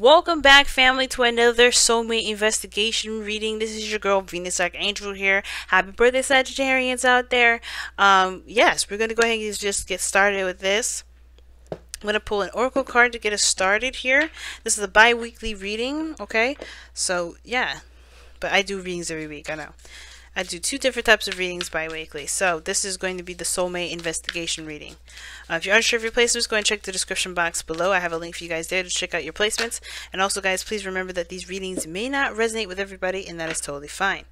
Welcome back, family, to another soulmate investigation reading. This is your girl Venus Archangel here. Happy birthday, Sagittarians out there. Yes, we're gonna go ahead and just get started with this. I'm gonna pull an oracle card to get us started here. This is a bi-weekly reading, okay? So yeah, but I do readings every week. I know. I do two different types of readings bi-weekly. So this is going to be the soulmate investigation reading. If you're unsure of your placements, go and check the description box below. I have a link for you guys there to check out your placements. And also, guys, please remember that these readings may not resonate with everybody, and that is totally fine.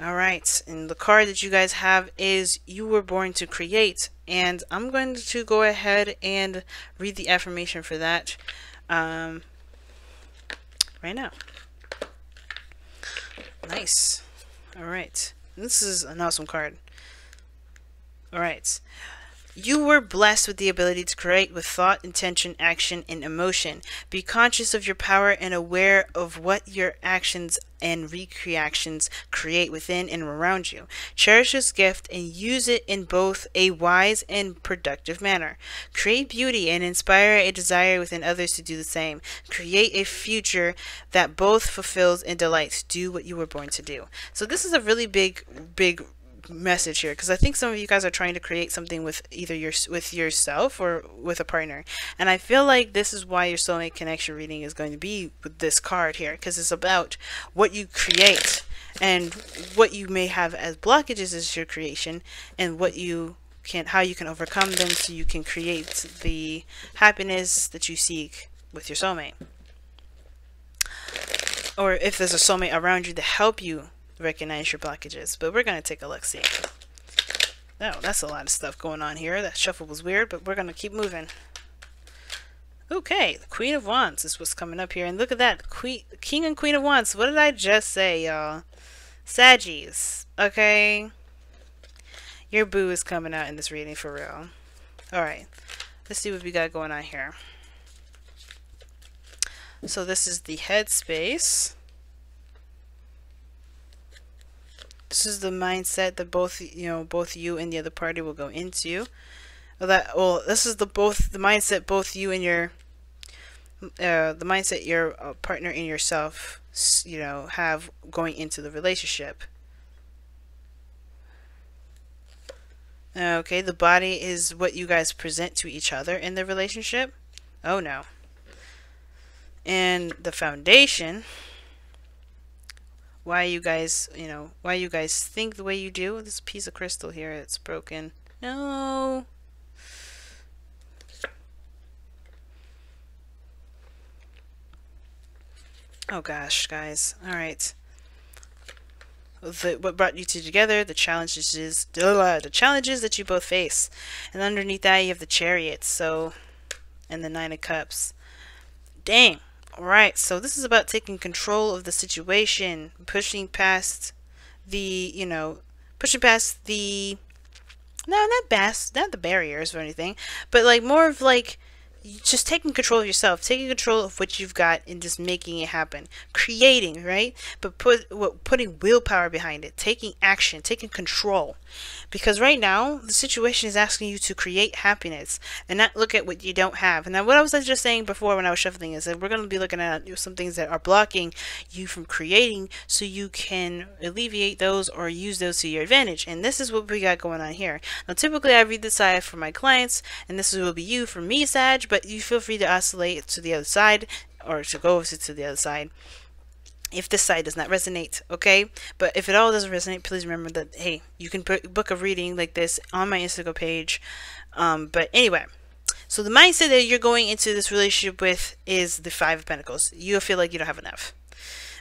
Alright, and the card that you guys have is You Were Born to Create. And I'm going to go ahead and read the affirmation for that right now. Nice. Alright, this is an awesome card. Alright. You were blessed with the ability to create with thought, intention, action, and emotion. Be conscious of your power and aware of what your actions and recreations create within and around you. Cherish this gift and use it in both a wise and productive manner. Create beauty and inspire a desire within others to do the same. Create a future that both fulfills and delights. Do what you were born to do. So this is a really big message here, because I think some of you guys are trying to create something with either with yourself or with a partner, and I feel like this is why your soulmate connection reading is going to be with this card here, because it's about what you create and what you may have as blockages as your creation, and what you can, how you can overcome them so you can create the happiness that you seek with your soulmate, or if there's a soulmate around you to help you recognize your blockages. But we're gonna take a look, see. Oh, that's a lot of stuff going on here. That shuffle was weird, but we're gonna keep moving. Okay, the Queen of Wands is what's coming up here, and look at that, King and Queen of Wands. What did I just say, y'all? Saggies, okay? Your boo is coming out in this reading for real. Alright, let's see what we got going on here. So this is the headspace. This is the mindset that both you and the other party will go into. This is the mindset both you and your the mindset your partner and yourself have going into the relationship. Okay, the body is what you guys present to each other in the relationship. Oh no. And the foundation, why you guys think the way you do. This piece of crystal here, it's broken. No. Oh gosh, guys. All right. What brought you two together? The challenges that you both face, and underneath that you have the Chariot. So, and the Nine of Cups. Dang. Alright, so this is about taking control of the situation, pushing past the, not the barriers or anything, but like more of like just taking control of yourself, taking control of what you've got and just making it happen, creating, right? But putting willpower behind it, taking action, taking control, because right now the situation is asking you to create happiness and not look at what you don't have. And now what I was just saying before when I was shuffling is that we're going to be looking at some things that are blocking you from creating, so you can alleviate those or use those to your advantage. And this is what we got going on here. Now typically I read this side for my clients, and this will be you for me, Sag, but you feel free to oscillate to the other side or to go over to the other side if this side does not resonate, okay? But if it all doesn't resonate, please remember that, hey, you can book a reading like this on my Instagram page. But anyway, so the mindset that you're going into this relationship with is the Five of Pentacles. You feel like you don't have enough.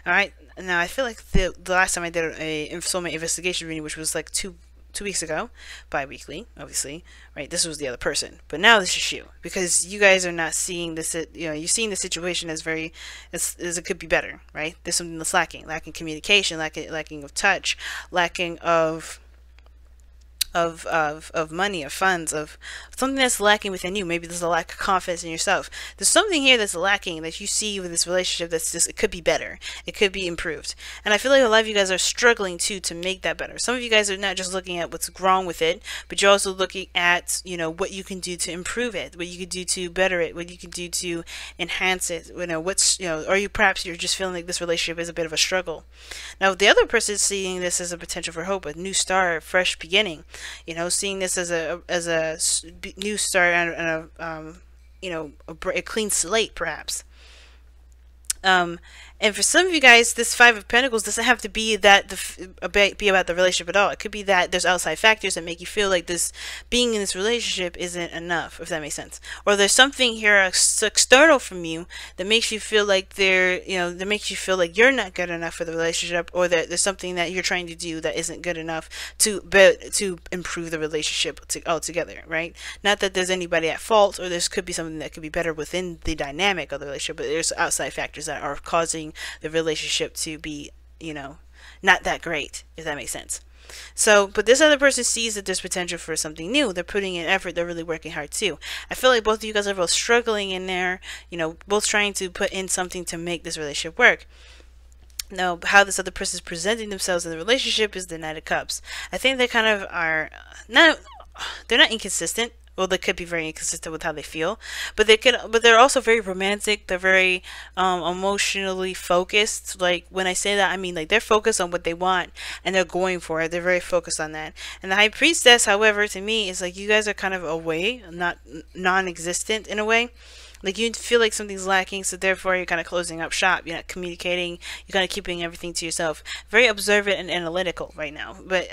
Alright, now I feel like the last time I did a soulmate investigation reading, which was like two weeks ago, bi-weekly, obviously, right? This was the other person, but now this is you, because you guys are not seeing this, you're seeing the situation as as it could be better, right? There's something that's lacking communication, lacking of touch, lacking of of money or funds, of something that's lacking within you. Maybe there's a lack of confidence in yourself. There's something here that's lacking that you see with this relationship that's just, it could be better, it could be improved. And I feel like a lot of you guys are struggling too to make that better. Some of you guys are not just looking at what's wrong with it, but you're also looking at, you know, what you can do to improve it, what you can do to better it, what you can do to enhance it, you know, what's, you know, or you perhaps you're just feeling like this relationship is a bit of a struggle. Now the other person is seeing this as a potential for hope, a new start, a fresh beginning. You know, seeing this as a new start and a you know, a clean slate, perhaps. And for some of you guys, this Five of Pentacles doesn't have to be that be about the relationship at all. It could be that there's outside factors that make you feel like this being in this relationship isn't enough, if that makes sense. Or there's something here external from you that makes you feel like that makes you feel like you're not good enough for the relationship, or that there's something that you're trying to do that isn't good enough to improve the relationship altogether, right? Not that there's anybody at fault, or there could be something that could be better within the dynamic of the relationship, but there's outside factors that are causing the relationship to be, you know, not that great, if that makes sense. So, but this other person sees that there's potential for something new. They're putting in effort. They're really working hard too. I feel like both of you guys are both struggling in there, you know, both trying to put in something to make this relationship work. Now, how this other person is presenting themselves in the relationship is the Knight of Cups. I think they kind of are they're not inconsistent. Well, they could be very inconsistent with how they feel, but they're also very romantic. They're very emotionally focused. Like, when I say that, I mean like they're focused on what they want and they're going for it. They're very focused on that. And the High Priestess, however, to me is like you guys are kind of away, not non-existent in a way. Like, you feel like something's lacking, so therefore you're kind of closing up shop. You're not communicating. You're kind of keeping everything to yourself. Very observant and analytical right now. But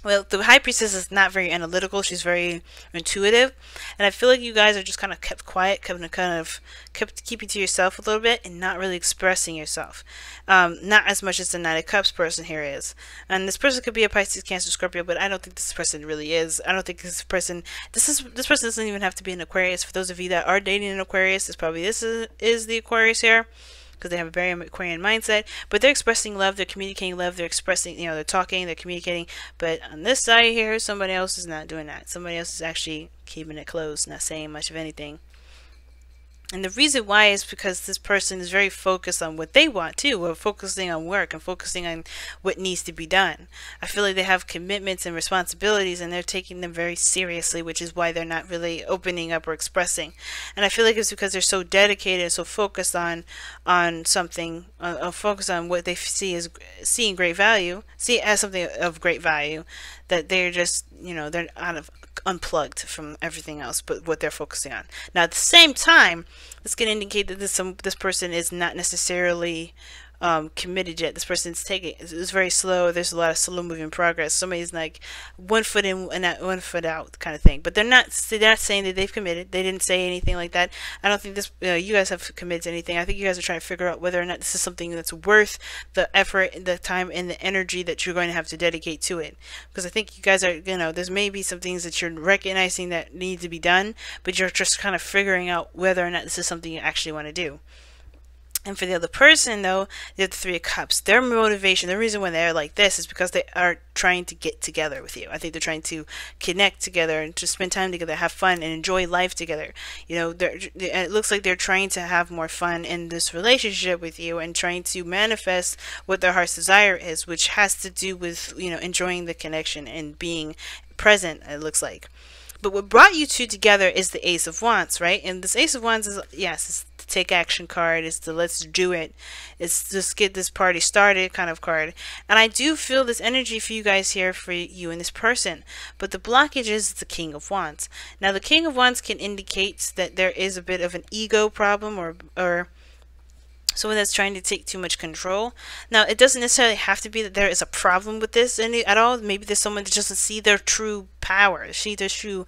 well, the High Priestess is not very analytical. She's very intuitive. And I feel like you guys are just kind of kept quiet, kept keeping to yourself a little bit and not really expressing yourself. Not as much as the Knight of Cups person here is. And this person could be a Pisces, Cancer, Scorpio, but I don't think this person really is. I don't think this person doesn't even have to be an Aquarius. For those of you that are dating an Aquarius, this is the Aquarius here, because they have a very Aquarian mindset, but they're expressing love, they're communicating love, they're expressing, you know, they're talking, they're communicating. But on this side here, somebody else is not doing that. Somebody else is actually keeping it closed, not saying much of anything. And the reason why is because this person is very focused on what they want too. We're focusing on work and focusing on what needs to be done. I feel like they have commitments and responsibilities and they're taking them very seriously, which is why they're not really opening up or expressing. And I feel like it's because they're so dedicated, so focused on something, focused on what they see as something of great value, that they're just, you know, they're unplugged from everything else but what they're focusing on. Now, at the same time, this can indicate that this person is not necessarily committed yet. This person's it's very slow. There's a lot of slow moving progress. Somebody's like 1 foot in and 1 foot out kind of thing. But they're not saying that they've committed. They didn't say anything like that. I don't think you guys have committed to anything. I think you guys are trying to figure out whether or not this is something that's worth the effort, the time, and the energy that you're going to have to dedicate to it. Because I think you guys are, you know, there's maybe some things that you're recognizing that need to be done, but you're just kind of figuring out whether or not this is something you actually want to do. And for the other person, though, they have the Three of Cups. Their motivation, the reason why they're like this is because they are trying to get together with you. I think they're trying to connect together and to spend time together, have fun, and enjoy life together. You know, it looks like they're trying to have more fun in this relationship with you and trying to manifest what their heart's desire is, which has to do with, you know, enjoying the connection and being present, it looks like. But what brought you two together is the Ace of Wands, right? And this Ace of Wands is, yes, it's the take action card. It's the let's do it. It's just get this party started kind of card. And I do feel this energy for you guys here, for you and this person. But the blockage is the King of Wands. Now, the King of Wands can indicate that there is a bit of an ego problem or someone that's trying to take too much control. Now, it doesn't necessarily have to be that there is a problem with this at all. Maybe there's someone that doesn't see their true power, see their true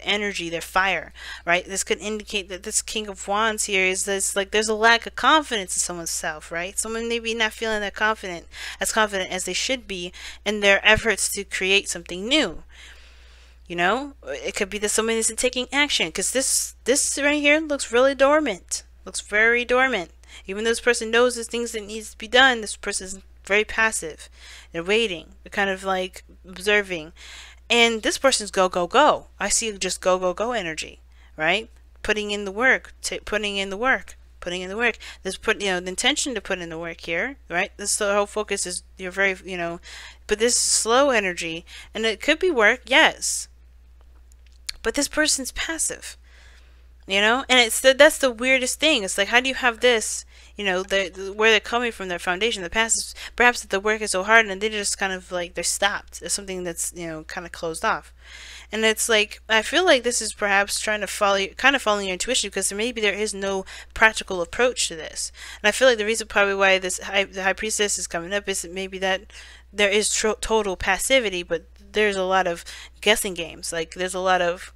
energy, their fire, right? This could indicate that this King of Wands here is this, like, there's a lack of confidence in someone's self, right? Someone maybe not feeling that confident as they should be in their efforts to create something new. You know, it could be that someone isn't taking action, because this right here looks really dormant. Looks very dormant. Even though this person knows there's things that needs to be done, this person is very passive. They're waiting. They're kind of like observing. And this person's go, go, go. I see just go, go, go energy, right? Putting in the work, putting in the work, putting in the work. There's the intention to put in the work here, right? This the whole focus is you're very, but this is slow energy, and it could be work, yes. But this person's passive, and that's the weirdest thing. It's like, how do you have this, where they're coming from, their foundation, the past is perhaps that the work is so hard and they just kind of like, they're stopped. There's something that's, kind of closed off. And it's like, I feel like this is perhaps trying to following your intuition, because maybe there is no practical approach to this. And I feel like the reason probably why the High Priestess is coming up is that maybe that there is total passivity, but there's a lot of guessing games. Like, there's a lot of,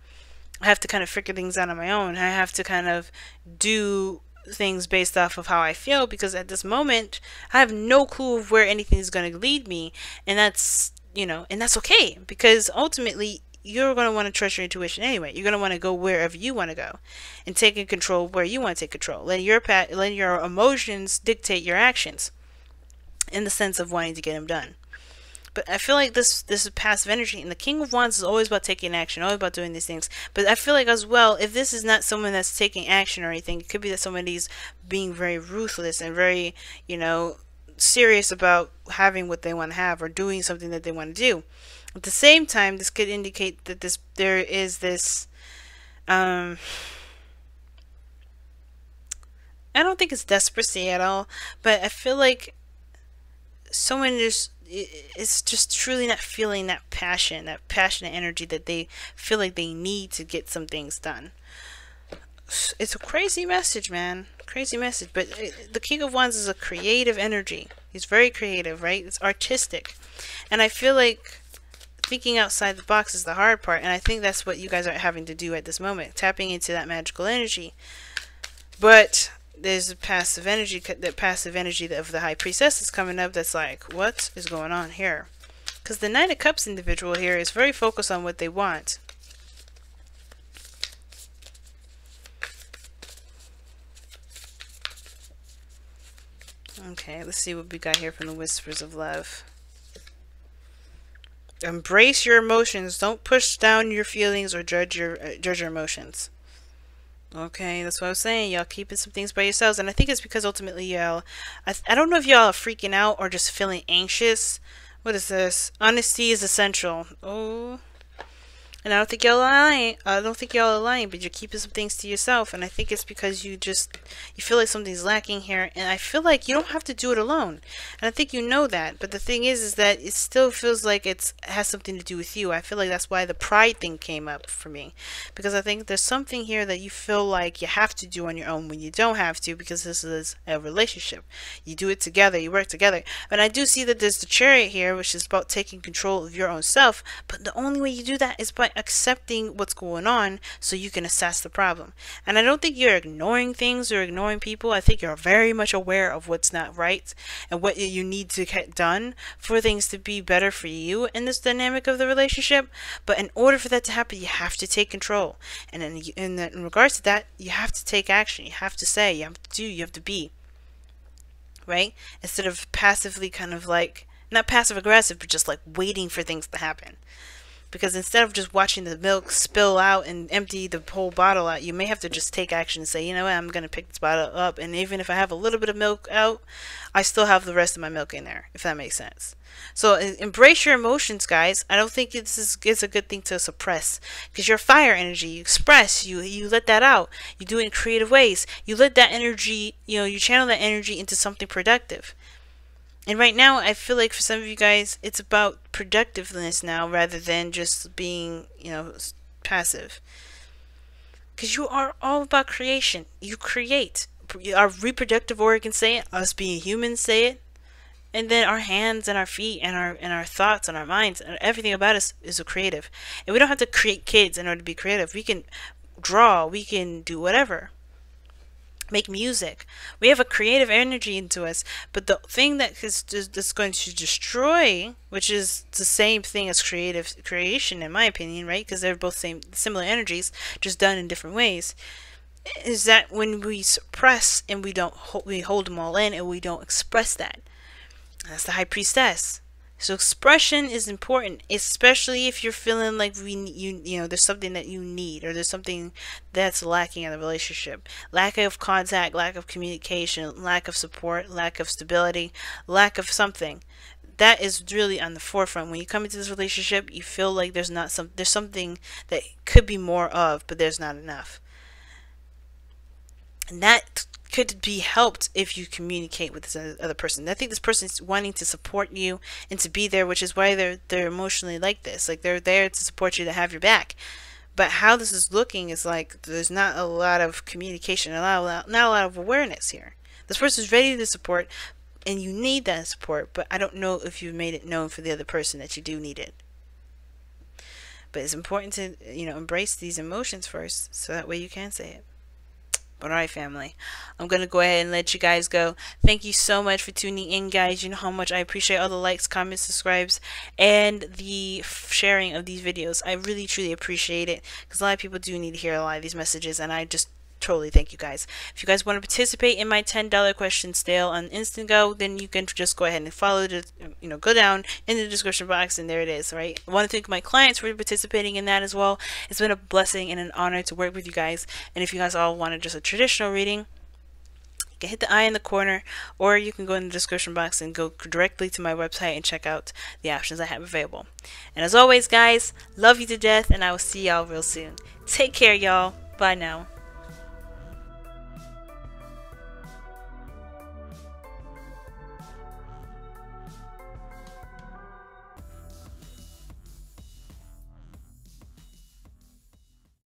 I have to kind of figure things out on my own. I have to kind of do things based off of how I feel, because at this moment I have no clue of where anything is going to lead me. And that's, and that's okay, because ultimately you're going to want to trust your intuition anyway. You're going to want to go wherever you want to go and take control where you want to take control. Let your emotions dictate your actions in the sense of wanting to get them done. But I feel like this is passive energy, and the King of Wands is always about taking action, always about doing these things. But I feel like as well, if this is not someone that's taking action or anything, it could be that somebody's being very ruthless and very, serious about having what they want to have or doing something that they want to do. At the same time, this could indicate that there is this, I don't think it's desperacy at all, but I feel like someone is just truly not feeling that passion, that passionate energy that they feel like they need to get some things done. It's a crazy message, man. Crazy message. But the King of Wands is a creative energy. He's very creative, right? It's artistic. And I feel like thinking outside the box is the hard part, and I think that's what you guys are having to do at this moment, tapping into that magical energy. But there's a passive energy, that passive energy of the High Priestess is coming up, that's like, what is going on here? Because the Knight of Cups individual here is very focused on what they want. Okay, let's see what we got here from the Whispers of Love. Embrace your emotions. Don't push down your feelings or judge your emotions. Okay, that's what I was saying. Y'all keeping some things by yourselves. And I think it's because ultimately y'all, I don't know if y'all are freaking out or just feeling anxious. What is this? Honesty is essential. Oh. And I don't think y'all are lying. I don't think y'all are lying, but you're keeping some things to yourself. And I think it's because you feel like something's lacking here. And I feel like you don't have to do it alone. And I think you know that. But the thing is that it still feels like it has something to do with you. I feel like that's why the pride thing came up for me. Because I think there's something here that you feel like you have to do on your own when you don't have to, because this is a relationship. You do it together. You work together. And I do see that there's the Chariot here, which is about taking control of your own self. But the only way you do that is by accepting what's going on so you can assess the problem. And I don't think you're ignoring things or ignoring people. I think you're very much aware of what's not right and what you need to get done for things to be better for you in this dynamic of the relationship. But in order for that to happen, you have to take control. And in regards to that, you have to take action. You have to say, you have to do, you have to be. Right? Instead of passively kind of like, not passive aggressive, but just like waiting for things to happen. Because instead of just watching the milk spill out and empty the whole bottle out, you may have to just take action and say, you know what, I'm going to pick this bottle up. And even if I have a little bit of milk out, I still have the rest of my milk in there, if that makes sense. So embrace your emotions, guys. I don't think it's a good thing to suppress. Because your fire energy, you express, you let that out. You do it in creative ways. You let that energy, you channel that energy into something productive. And right now, I feel like for some of you guys, it's about productiveness now rather than just being, passive. Because you are all about creation. You create. Our reproductive organs say it. Us being humans say it. And then our hands and our feet and our thoughts and our minds and everything about us is a creative. And we don't have to create kids in order to be creative. We can draw. We can do whatever. Make music. We have a creative energy into us, but the thing that's going to destroy, which is the same thing as creation in my opinion, right? Because they're both similar energies, just done in different ways, is that when we suppress and we hold them all in and we don't express that. That's the High Priestess. So expression is important, especially if you're feeling like you know there's something that you need, or there's something that's lacking in the relationship. Lack of contact, lack of communication, lack of support, lack of stability, lack of something. That is really on the forefront. When you come into this relationship, you feel like there's something that could be more of, but there's not enough. And that could be helped if you communicate with this other person. I think this person is wanting to support you and to be there, which is why they're emotionally like this. Like, they're there to support you, to have your back. But how this is looking is like there's not a lot of communication, not a lot of awareness here. This person is ready to support, and you need that support, but I don't know if you've made it known for the other person that you do need it. But it's important to, you know, embrace these emotions first, so that way you can say it. But alright, family, I'm going to go ahead and let you guys go. Thank you so much for tuning in, guys. You know how much I appreciate all the likes, comments, subscribes, and the sharing of these videos. I really, truly appreciate it, because a lot of people do need to hear a lot of these messages, and I just totally thank you guys. If you guys want to participate in my $10 question stale on Instant Go, then you can just go ahead and follow the, you know, go down in the description box, and there it is, right? I want to thank my clients for participating in that as well. It's been a blessing and an honor to work with you guys. And if you guys all wanted just a traditional reading, you can hit the eye in the corner, or you can go in the description box and go directly to my website and check out the options I have available. And as always, guys, love you to death, and I will see y'all real soon. Take care, y'all. Bye now.